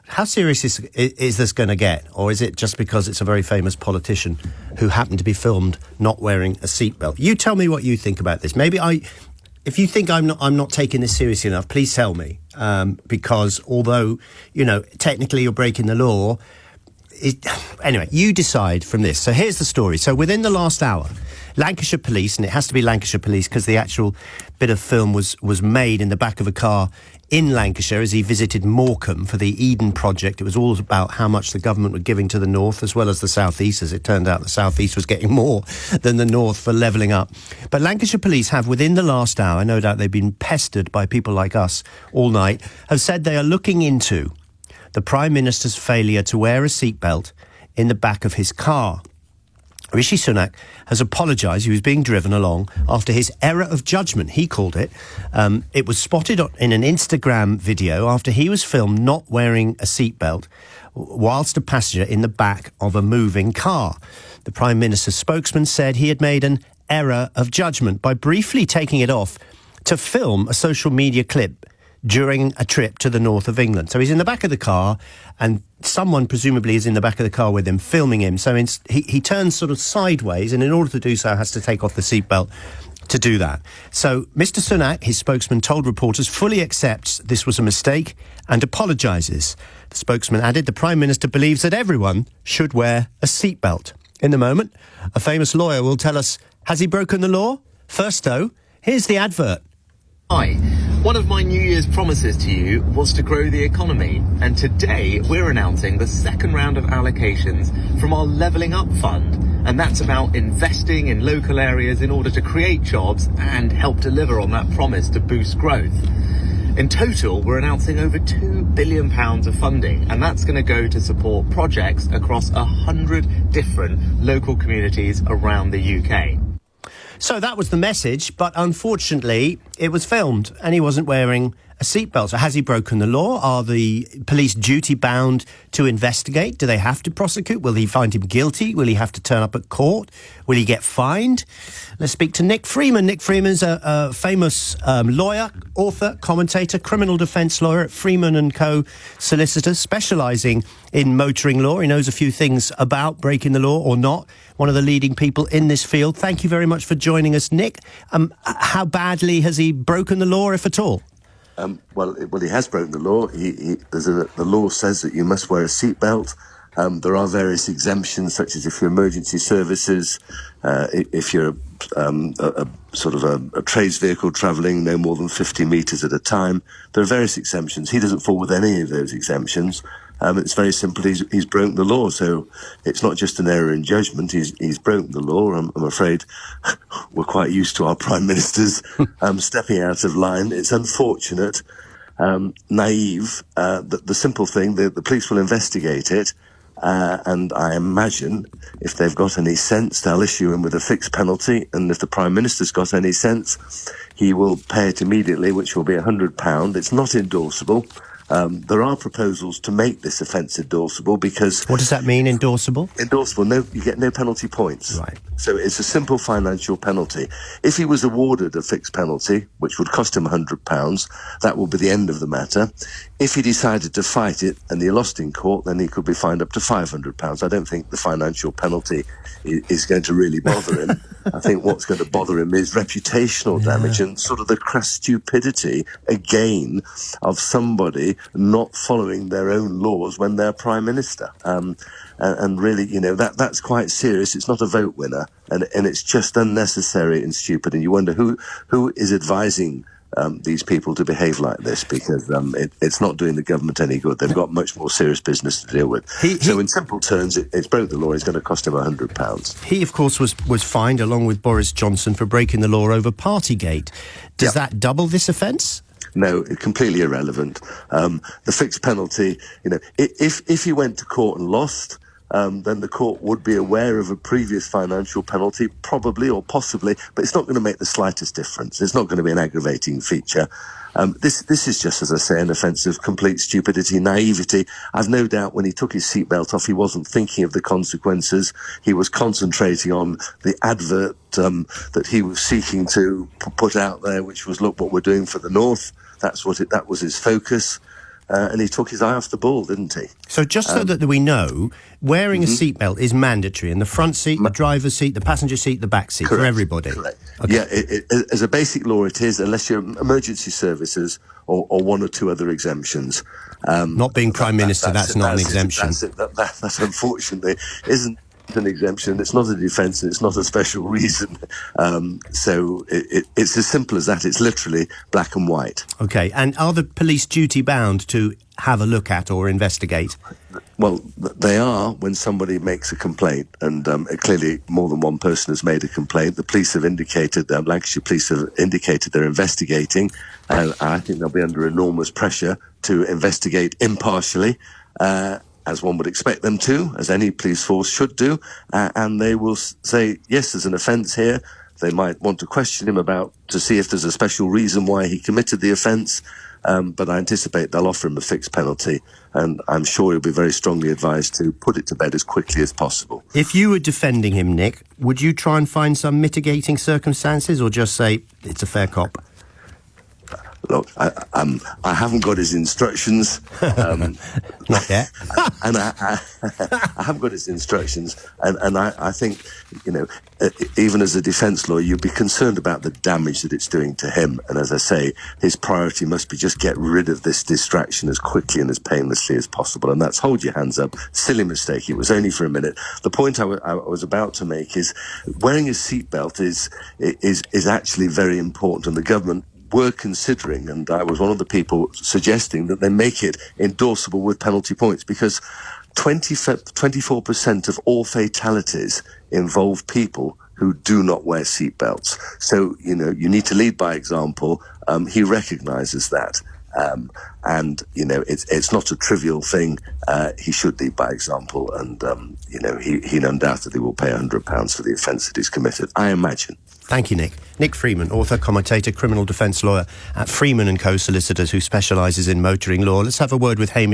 How serious is this going to get? Or is it just because it's a very famous politician who happened to be filmed not wearing a seatbelt? You tell me what you think about this. If you think I'm not taking this seriously enough, please tell me. Because although, technically you're breaking the law, anyway, you decide from this. So here's the story. So within the last hour, Lancashire Police, and it has to be Lancashire Police because the actual bit of film was made in the back of a car in Lancashire as he visited Morecambe for the Eden project. It was all about how much the government were giving to the north as well as the southeast. As it turned out, the southeast was getting more than the north for levelling up. But Lancashire Police have, within the last hour, no doubt they've been pestered by people like us all night, have said they are looking into the Prime Minister's failure to wear a seatbelt in the back of his car. Rishi Sunak has apologised. He was being driven along after his error of judgment, he called it. It was spotted in an Instagram video after he was filmed not wearing a seatbelt whilst a passenger in the back of a moving car. The Prime Minister's spokesman said he had made an error of judgment by briefly taking it off to film a social media clip during a trip to the north of England. So he's in the back of the car and someone presumably is in the back of the car with him, filming him. So he turns sort of sideways and in order to do so has to take off the seatbelt to do that. So Mr Sunak, his spokesman, told reporters fully accepts this was a mistake and apologises. The spokesman added the Prime Minister believes that everyone should wear a seatbelt. In the moment, a famous lawyer will tell us, has he broken the law? First though, here's the advert. Hi. One of my New Year's promises to you was to grow the economy, and today we're announcing the second round of allocations from our Levelling Up Fund, and that's about investing in local areas in order to create jobs and help deliver on that promise to boost growth. In total, we're announcing over £2 billion of funding, and that's going to go to support projects across 100 different local communities around the UK. So that was the message, but unfortunately it was filmed and he wasn't wearing a seatbelt. So has he broken the law? Are the police duty bound to investigate? Do they have to prosecute? Will he find him guilty? Will he have to turn up at court? Will he get fined? Let's speak to Nick Freeman. Nick Freeman's a famous lawyer, author, commentator, criminal defence lawyer at Freeman & Co. Solicitors, specialising in motoring law. He knows a few things about breaking the law or not. One of the leading people in this field. Thank you very much for joining us, Nick. How badly has he broken the law, if at all? Well, he has broken the law. The law says that you must wear a seatbelt. There are various exemptions, such as if you're emergency services, if you're a trades vehicle travelling no more than 50 metres at a time. There are various exemptions. He doesn't fall with any of those exemptions. It's very simple. He's broken the law. So it's not just an error in judgment. He's broken the law. I'm afraid we're quite used to our prime ministers stepping out of line. It's unfortunate, naive. The simple thing, the police will investigate it. And I imagine if they've got any sense, they'll issue him with a fixed penalty. And if the Prime Minister's got any sense, he will pay it immediately, which will be £100. It's not endorsable. There are proposals to make this offence endorsable because... What does that mean, endorsable? Endorsable, you get no penalty points. Right. So it's a simple financial penalty. If he was awarded a fixed penalty, which would cost him £100, that will be the end of the matter. If he decided to fight it and he lost in court, then he could be fined up to £500. I don't think the financial penalty is going to really bother him. I think what's going to bother him is reputational damage and sort of the crass stupidity, again, of somebody not following their own laws when they're Prime Minister. And really, that's quite serious. It's not a vote winner, and it's just unnecessary and stupid. And you wonder who is advising these people to behave like this, because it's not doing the government any good. They've got much more serious business to deal with. So in simple terms, it's broke the law. It's going to cost him £100. He, of course, was fined along with Boris Johnson for breaking the law over Partygate. Does that double this offence? No, completely irrelevant. The fixed penalty, if he went to court and lost, then the court would be aware of a previous financial penalty, probably or possibly, but it's not going to make the slightest difference. It's not going to be an aggravating feature. This is just, as I say, an offence of complete stupidity, naivety. I've no doubt when he took his seatbelt off, he wasn't thinking of the consequences. He was concentrating on the advert that he was seeking to put out there, which was, look what we're doing for the North. That was his focus. and he took his eye off the ball, didn't he? So just so that we know, wearing a seatbelt is mandatory in the front seat, the driver's seat, the passenger seat, the back seat, for everybody. Correct. Okay. Yeah, as a basic law it is, unless you're emergency services or one or two other exemptions. Not being Prime Minister, that's not an exemption. That unfortunately isn't an exemption. It's not a defence and it's not a special reason. So it's as simple as that. It's literally black and white. Okay, and are the police duty bound to have a look at or investigate? Well, they are when somebody makes a complaint, and clearly more than one person has made a complaint. The police have indicated, Lancashire Police have indicated they're investigating, and I think they'll be under enormous pressure to investigate impartially, as one would expect them to, as any police force should do, and they will say, yes, there's an offence here. They might want to question him to see if there's a special reason why he committed the offence. But I anticipate they'll offer him a fixed penalty, and I'm sure he'll be very strongly advised to put it to bed as quickly as possible. If you were defending him, Nick, would you try and find some mitigating circumstances or just say it's a fair cop? Look, I haven't got his instructions. Not yet. And I haven't got his instructions. And I think, even as a defence lawyer, you'd be concerned about the damage that it's doing to him. And as I say, his priority must be just get rid of this distraction as quickly and as painlessly as possible. And that's hold your hands up. Silly mistake. It was only for a minute. The point I was about to make is wearing a seatbelt is actually very important. And the government were considering, and I was one of the people suggesting that they make it endorsable with penalty points, because 24% of all fatalities involve people who do not wear seatbelts. So, you need to lead by example. He recognises that. And, it's not a trivial thing. He should lead by example. And, he undoubtedly will pay £100 for the offence that he's committed, I imagine. Thank you, Nick. Nick Freeman, author, commentator, criminal defence lawyer at Freeman & Co. Solicitors, who specialises in motoring law. Let's have a word with Hamish